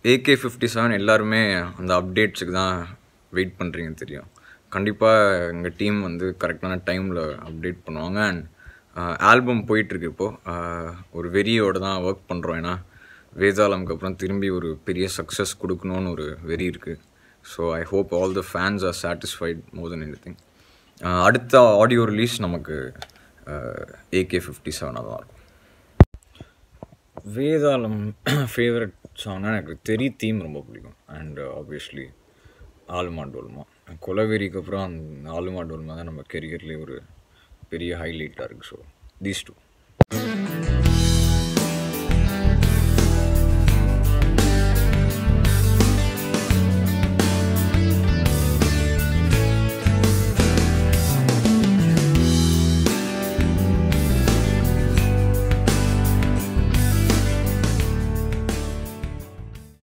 AK-57 எல்லாருமே அந்த அப்டேட்ஸுக்கு தான் வெயிட் பண்ணுறீங்க தெரியும். கண்டிப்பாக எங்கள் டீம் வந்து கரெக்டான டைமில் அப்டேட் பண்ணுவாங்க. அண்ட் ஆல்பம் போயிட்டுருக்கு இப்போது. ஒரு வெறியோடு தான் ஒர்க் பண்ணுறோம். ஏன்னா வேதாளம்க்கு அப்புறம் திரும்பி ஒரு பெரிய சக்ஸஸ் கொடுக்கணுன்னு ஒரு வெறி இருக்குது. So I hope all the fans are satisfied more then anything. அடுத்த ஆடியோ ரிலீஸ் நமக்கு AK-57 தான் இருக்கும். வேதாளம் ஃபேவரட் சாங்னா எனக்கு தெரி தீம் ரொம்ப பிடிக்கும். And obviously Aaluma டோல்மா. கொலவெறிக்கு அப்புறம் அந்த ஆலுமா டோல்மா தான் நம்ம கெரியர்லேயே ஒரு பெரிய ஹைலைட்டாக இருக்குது. So these two.